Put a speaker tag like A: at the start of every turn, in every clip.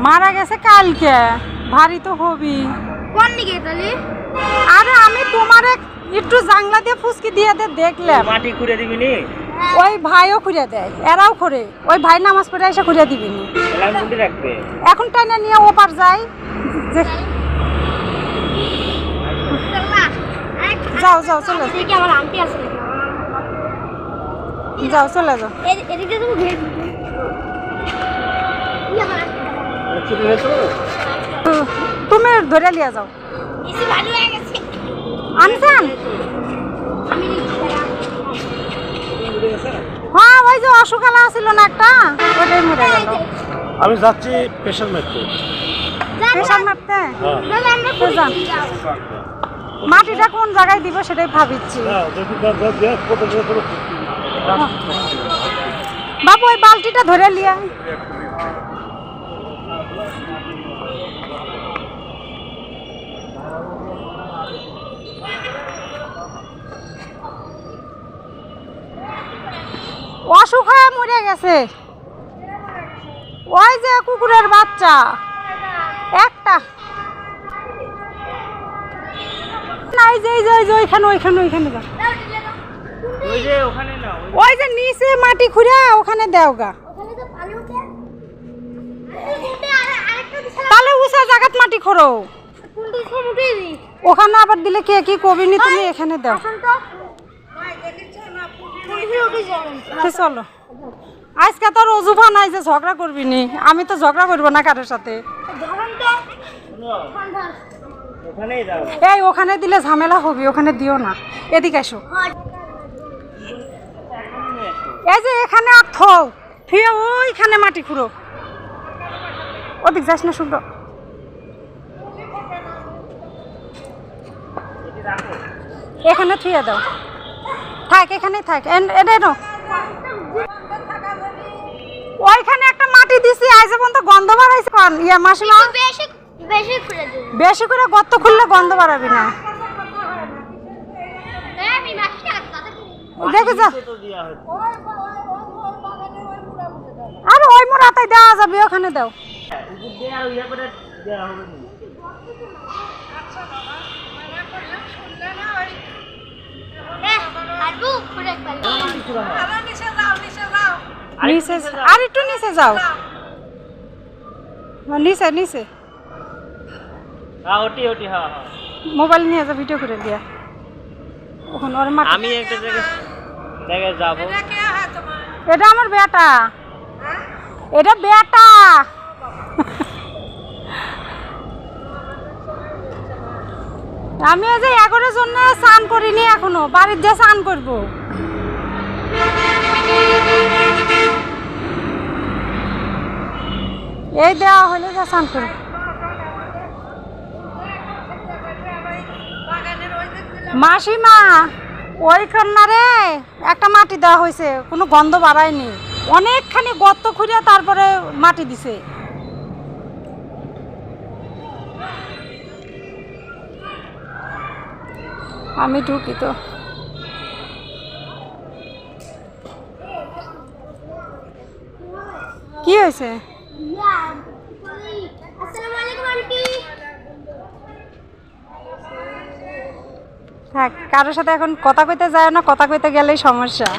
A: মারা গেছে কালকে, ভারী তো হবি।
B: কোন দিকে তাহলে?
A: আরে আমি তোমার একটু জাংলা দিয়ে ফুসকি দিয়ে দেখলাম।
C: মাটি খুঁড়ে দিবি নি?
A: ওই ভাইও খুঁড়ে দেয়, এরাও করে। ওই ভাই নামাজ পড়ে এসে খুঁড়ে দিবি নি।
C: রাখবে
A: এখন টাইনা নিয়ে ওপার যাই। যাও যাও চলে যাও।
B: আমার আন্টি আছে
A: যাও চলে যাও।
B: এদিকে তুমি ঘুরে
A: তুমি ধরে লিয়া যাও।
B: এসে ভালো হয়ে গেছে।
A: আনছেন?
B: আমি
A: হ্যাঁ, ওই যে অসুখালা ছিল না একটা, ওটাই মরে গেল।
C: আমি যাচ্ছি প্রেশার মারতে।
A: প্রেশার মারতে?
B: দাদা আমরা
A: তো যান। মাটিটা কোন জায়গায় দিব সেটাই ভাবিচ্ছি। বাবু ওই বালতিটা ধরে লিয়া। অসুখ হয়ে মরে গেছে। ওই যে কুকুরের বাচ্চা একটা। না এই যে ওইখানে যা। ওই যে নিচে মাটি খুঁড়ে ওখানে দেও গা। তাহলে উঁচা জায়গাত মাটি খোঁড়ো। ওখানে আবার দিলে কে কি কবিনি, তুমি এখানে দাও। তো চলো, আজকে তোর অজুফা নাই যে ঝগড়া করবি নি। আমি তো ঝগড়া করবো না কারোর সাথে। এই ওখানে দিলে ঝামেলা হবি, ওখানে দিও না। এদিকে আসো। এই যে এখানে থও, থুয়ে ওইখানে মাটি খুঁড়ো। ওদিক যাস না, শুনলো এখানে থুয়ে দাও। থাক, এখানেই থাক। এনে নো ওইখানে একটা মাটি দিছি, আজ পর্যন্ত গন্ধ বাড়াইছে। ইয়া মাসিমা বেশি করে গর্ত খুললে গন্ধ বাড়াবি না। দেখে যা। আর ওই মোড়াটাই দেওয়া যাবে, ওখানে দাও। আর একটু নিচে যাও। নিচে মোবাইল নিয়ে যা, ভিডিও করে দিয়া। ওখানে
C: আমি একটা জায়গায় যাব।
A: এটা আমার বেটা, এটা বেটা। আমি এই যে 11 জন্য স্নান করিনি এখনো, বাড়ির যে স্নান করবো। এই দেওয়া হলে যা স্নান করবো। মাসিমা ওই কন্যারে একটা মাটি দেওয়া হয়েছে, কোনো গন্ধ বাড়ায়নি। অনেকখানি গর্ত খুঁড়ে তারপরে মাটি দিছে। আমি ঢুকি তো। কি হয়েছে? থাক, কারোর সাথে এখন কথা কইতে যায় না, কথা কইতে গেলেই সমস্যা।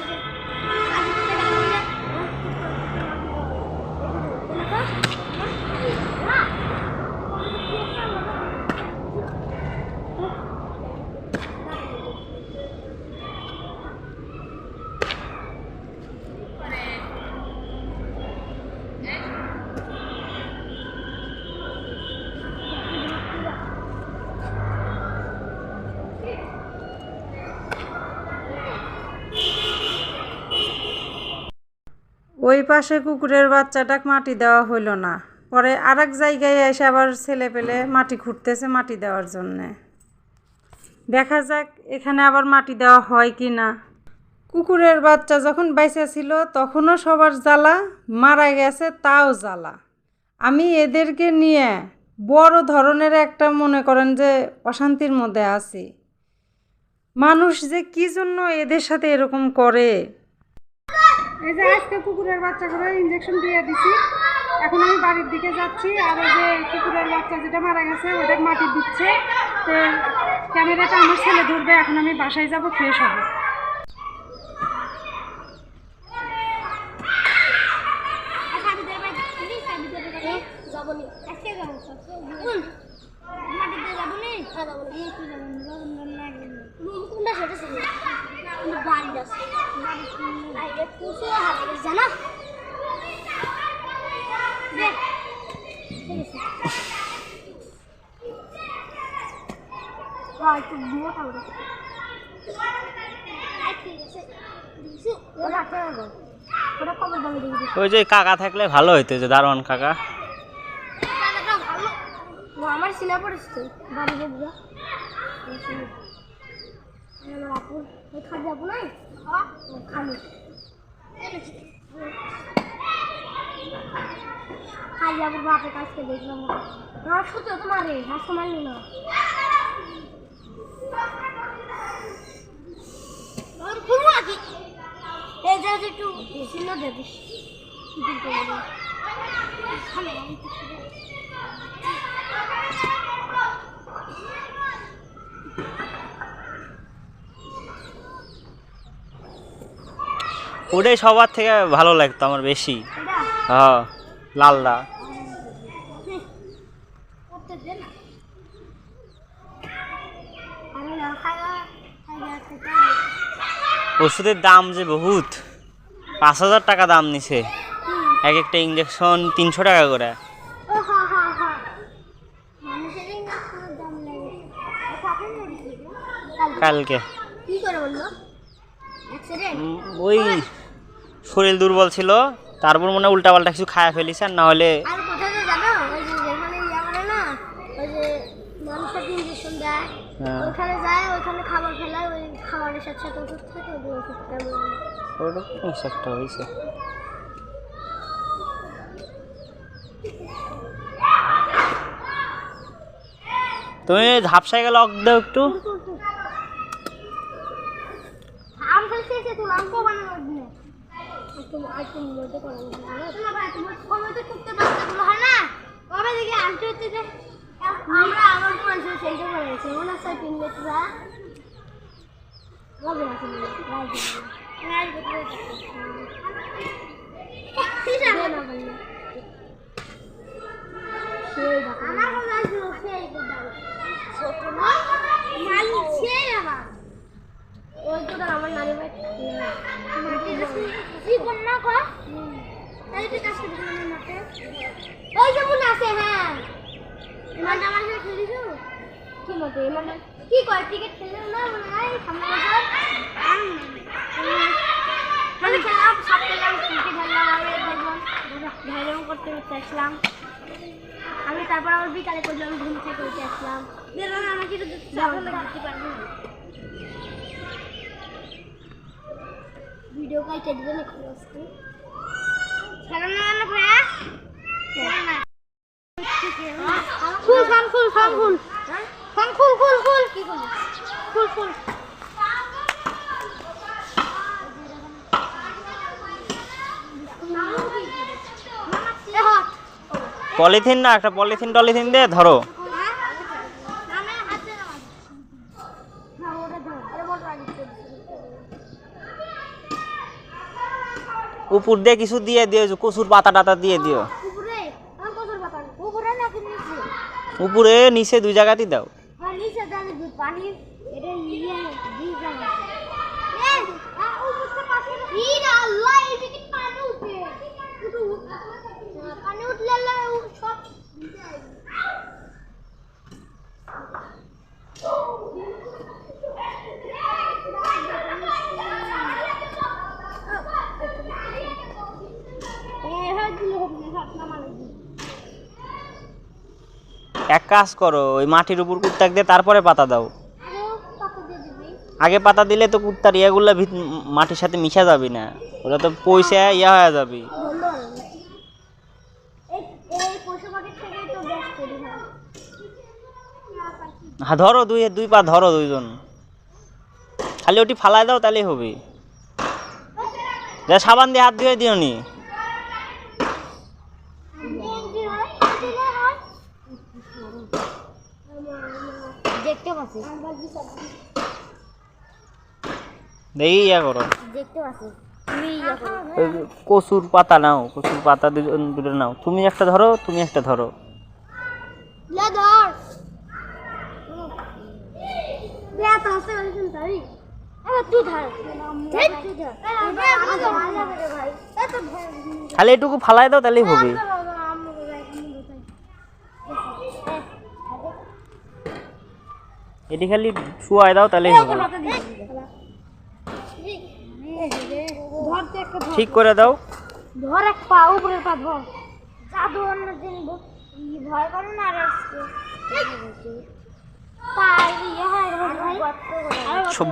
A: ওই পাশে কুকুরের বাচ্চাটাকে মাটি দেওয়া হইল না, পরে আর এক জায়গায় এসে আবার ছেলে পেলে মাটি খুঁড়তেছে মাটি দেওয়ার জন্যে। দেখা যাক এখানে আবার মাটি দেওয়া হয় কি না। কুকুরের বাচ্চা যখন বেঁচে ছিল তখনও সবার জ্বালা, মারা গেছে তাও জ্বালা। আমি এদেরকে নিয়ে বড় ধরনের একটা মনে করেন যে অশান্তির মধ্যে আছি। মানুষ যে কি জন্য এদের সাথে এরকম করে। এই যে আজকে কুকুরের বাচ্চাগুলো ইঞ্জেকশন দিয়ে দিছি। এখন আমি বাড়ির দিকে যাচ্ছি, আর ওই যে কুকুরের বাচ্চা যেটা মারা গেছে ওটা মাটি দিচ্ছে। তো ক্যামেরাটা আমার ছেলে ধরবে, এখন আমি বাসায় যাব, ফ্রেশ হব।
C: ওই যে কাকা থাকলে ভালো হইতো, যে দারোয়ান কাকা।
B: আমার সিনা পড়েছে বাড়ি বলবো আপুর খালি যাবো না খালি খালি আপুর বাপের কাছকে দেখলাম আমার সত্যি তোমার রে হাসতে মারলি না খুবই আগে এই যে একটু সিনা দেবিস
C: ওটাই সবার থেকে ভালো লাগতো আমার বেশি। হ্যাঁ, লালদা। ওষুধের দাম যে বহুত, 5,000 টাকা দাম নিছে এক একটা ইঞ্জেকশন, 300 টাকা করে। কালকে ওই শরীর দুর্বল ছিল, তারপর মনে উল্টা পাল্টা কিছু খায়া ফেলিস, আর না হলে একটা হয়েছে। তুমি ঝাপসায় গেলে দাও একটু।
B: আমার নানি ভাই ওই যেমন আছে। হ্যাঁ মানে আমার সাথে খেলিছো কি মতে মানে কি করে টিকিট খেলে না মনে হয় সামনে বছর মানে খেললাম, সব খেললাম, ক্রিকেট খেললাম, আমি ধ্যান করতে আসলাম আমি। তারপর আবার বিকালে করলাম, ঘুম থেকে উঠে আসলাম। আমাকে দেখতে পারবো ভিডিও কাইটে দিবে না আজকে ছাড়া না না ভাইয়া ফুল ফান ফুল ফান ফুল ফান ফুল ফুল ফুল কি করব ফুল ফুল
C: পলিথিন না, একটা পলিথিন টলিথিন দিয়ে ধরো। উপর দিয়ে কিছু দিয়ে দিও, কচুর পাতা টাতা দিয়ে দিও। উপরে নিচে দুই জায়গাতেই দাও। এক কাজ করো, ওই মাটির উপর কুত্তাক দিয়ে তারপরে পাতা দাও। আগে পাতা দিলে তো কুত্তার ইয়েগুলো মাটির সাথে মিশা যাবে না, ওটা তো পয়সা ইয়া হয়ে যাবে। হ্যাঁ ধরো, দুই পা ধরো দুইজন, খালি ওটি ফালাই দাও তাহলেই হবে। যা সাবান দিয়ে হাত ধুয়ে দিও নি।
B: দেখতে পাচ্ছি
C: দেখি ইয়া করো।
B: দেখতে পাচ্ছি তুমি ইয়া করো
C: ওই কচুর পাতা নাও, কচুর পাতা দুটো নাও। তুমি একটা ধরো, তুমি একটা ধরো।
B: লে ধর লে তো আছে বলছিস তাই আরে তুই ধর তুই ধর ভাই এত ধর
C: খালি এটুকু ফালাই দাও তাহলেই হবে। এটি খালি শুয়াই দাও তাহলেই হবে। ঠিক করে দাও।
B: ধর এক পা উপরের পা ধর জাদু অন্য দিন ভয় করো না আর পাই ইয়ে হয় ভাই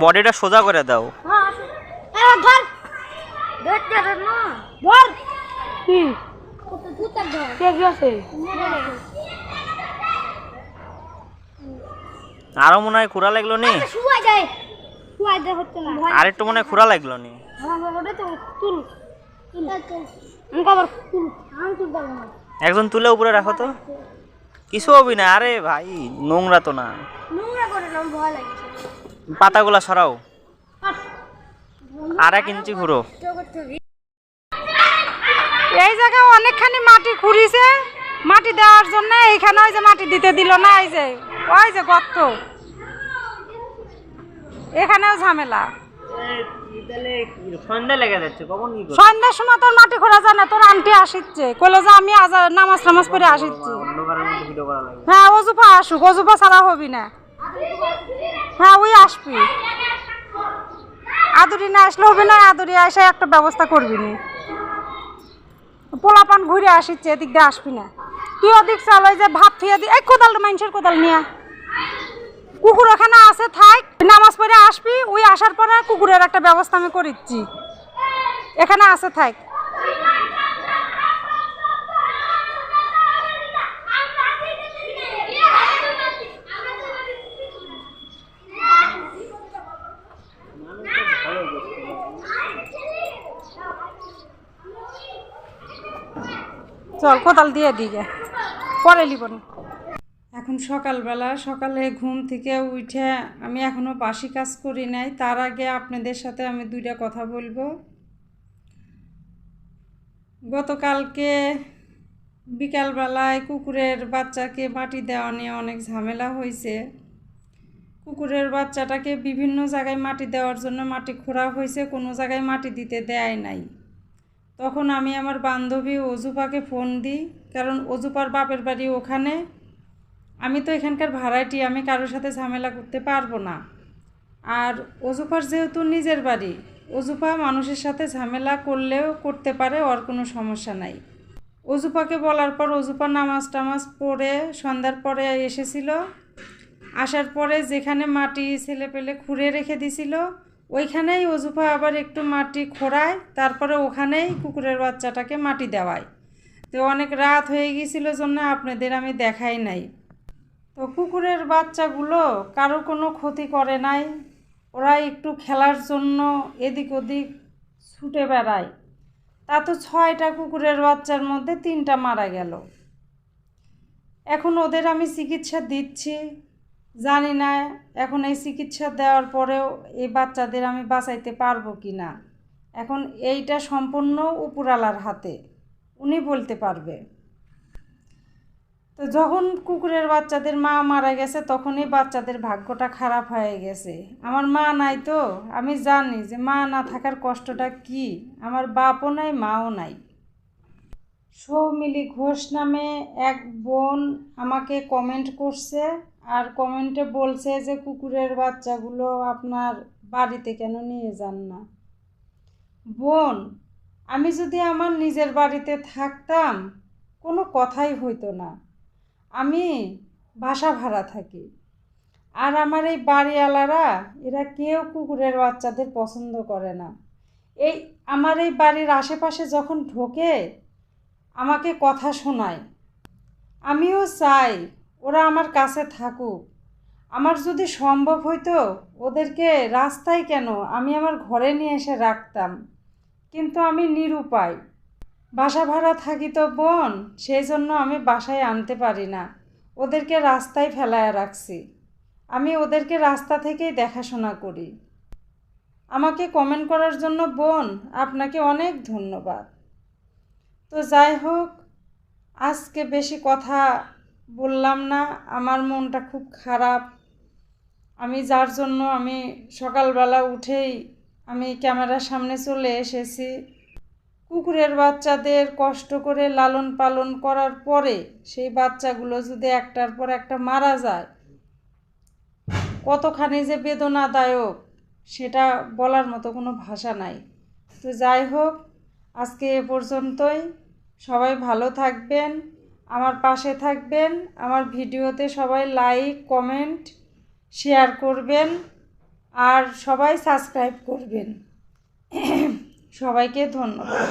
C: বডিটা সোজা করে দাও।
B: হ্যাঁ ধর ধরতে ধর না ধর কি কত জুতার ধর কে গেছে
C: আরো মনে হয় খুরা লাগলো নি।
B: শুয়াই দে হচ্ছে না
C: আর একটু মনে হয় খুরা লাগলো নি।
B: হ্যাঁ ওটা তো তুল তুল আবার তুল আমি তুল দেব না
C: একজন তুলে উপরে রাখো তো। কিছু হবি না, আরে ভাই নোংরা তো না।
B: নোংরা করে নাম ভয় লাগছে
C: পাতাগুলা সরাও, আর 1 ইঞ্চি ঘুরো।
A: এই জায়গায় অনেকখানি মাটি খুঁড়িছে মাটি দেওয়ার জন্য, এইখানে ওই যে মাটি দিতে দিল না, ওই যে গর্ত, এখানেও ঝামেলা।
C: সন্ধ্যা লেগে যাচ্ছে, কখন কি করব?
A: সন্ধ্যার সময় তোর মাটি খোঁড়া যায় না, তোর আন্টি আসিচ্ছে কইলো যে আমি নামাজ পড়ে আসিচ্ছি।
C: অন্ধকারের মধ্যে ভিডিও করা লাগে।
A: হ্যাঁ অজুপা আসুক, অজুপা ছাড়া হবি না। হ্যাঁ ওই আসবি, আদুরি না আসলে হবে না, আদুরি আসে একটা ব্যবস্থা করবি না। পোলাপান ঘুরে আসিচ্ছে, এদিক দিয়ে আসবি না। তুই ওদিক চল, ওই যে ভাত থুয়ে দি, এই কোদাল মানুষের কোদাল নিয়ে কুকুর ওখানে আছে থাক, নামাজ পড়ে আসবি, ওই আসার পরে কুকুরের একটা ব্যবস্থা আমি করিচ্ছি, এখানে আছে থাক। চল কোদাল দিয়ে দিকে পরে লিবন। এখন সকালে ঘুম থেকে উঠে আমি এখনো বাসি কাজ করি নাই। তার আগে আপনাদের সাথে আমি 2টা কথা বলবো। গতকালকে বিকালবেলায় কুকুরের বাচ্চাকে মাটি দেওয়া নিয়ে অনেক ঝামেলা হয়েছে। কুকুরের বাচ্চাটাকে বিভিন্ন জায়গায় মাটি দেওয়ার জন্য মাটি খোঁড়া হয়েছে, কোনো জায়গায় মাটি দিতে দেয় নাই। তখন আমি আমার বান্ধবী অজুপাকে ফোন দিই, কারণ অজুপার বাপের বাড়ি ওখানে। আমি তো এখানকার ভাড়াটি, আমি কারোর সাথে ঝামেলা করতে পারবো না। আর অজুপার যেহেতু নিজের বাড়ি, অজুপা মানুষের সাথে ঝামেলা করলেও করতে পারে, ওর কোনো সমস্যা নাই। অজুপাকে বলার পর অজুপা নামাজ পড়ে সন্ধ্যার পরে এসেছিল। আসার পরে যেখানে মাটি ছেলেপেলে খুঁড়ে রেখে দিছিল, ওইখানেই অজুপা আবার একটু মাটি খোঁড়ায়, তারপরে ওখানেই কুকুরের বাচ্চাটাকে মাটি দেওয়ায়। তো অনেক রাত হয়ে গিয়েছিল জন্য আপনাদের আমি দেখাই নাই। তো কুকুরের বাচ্চাগুলো কারো কোনো ক্ষতি করে নাই, ওরা একটু খেলার জন্য এদিক ওদিক ছুটে বেড়ায়। তা তো 6টা কুকুরের বাচ্চার মধ্যে 3টা মারা গেল। এখন ওদের আমি চিকিৎসা দিচ্ছি, জানি না এখন এই চিকিৎসা দেওয়ার পরেও এই বাচ্চাদের আমি বাঁচাইতে পারবো কি না। এখন এইটা সম্পূর্ণ উপরওয়ালার হাতে, উনি বলতে পারবে। তো যখন কুকুরের বাচ্চাদের মা মারা গেছে, তখনই বাচ্চাদের ভাগ্যটা খারাপ হয়ে গেছে। আমার মা নাই, তো আমি জানি যে মা না থাকার কষ্টটা কি। আমার বাপও নাই, মাও নাই। সৌমিলি ঘোষ নামে এক বোন আমাকে কমেন্ট করছে, আর কমেন্টে বলছে যে কুকুরের বাচ্চাগুলো আপনার বাড়িতে কেন নিয়ে যান না। বোন, আমি যদি আমার নিজের বাড়িতে থাকতাম কোনো কথাই হইতো না। আমি বাসা ভাড়া থাকি, আর আমার এই বাড়িওয়ালারা এরা কেউ কুকুরের বাচ্চাদের পছন্দ করে না। আমার এই বাড়ির আশেপাশে যখন ঢোকে আমাকে কথা শোনায়। আমিও চাই ওরা আমার কাছে থাকুক। আমার যদি সম্ভব হইতো ওদেরকে রাস্তায় কেন, আমি আমার ঘরে নিয়ে এসে রাখতাম। কিন্তু আমি নিরুপায়। বাসা ভাড়া থাকি তো বোন, সেই জন্য আমি বাসায় আনতে পারি না, ওদেরকে রাস্তায় ফেলায় রাখছি। আমি ওদেরকে রাস্তা থেকেই দেখাশোনা করি। আমাকে কমেন্ট করার জন্য বোন আপনাকে অনেক ধন্যবাদ। তো যাই হোক, আজকে বেশি কথা বললাম না, আমার মনটা খুব খারাপ। আমি যার জন্য আমি সকালবেলা উঠেই আমি ক্যামেরার সামনে চলে এসেছি। কুকুরের বাচ্চাদের কষ্ট করে লালন পালন করার পরে সেই বাচ্চাগুলো যদি একটার পর একটা মারা যায়, কতখানি যে বেদনাদায়ক সেটা বলার মতো কোনো ভাষা নাই। তো যাই হোক, আজকে এ পর্যন্তই। সবাই ভালো থাকবেন, আমার পাশে থাকবেন, আমার ভিডিওতে সবাই লাইক কমেন্ট শেয়ার করবেন, আর সবাই সাবস্ক্রাইব করবেন। সবাইকে ধন্যবাদ।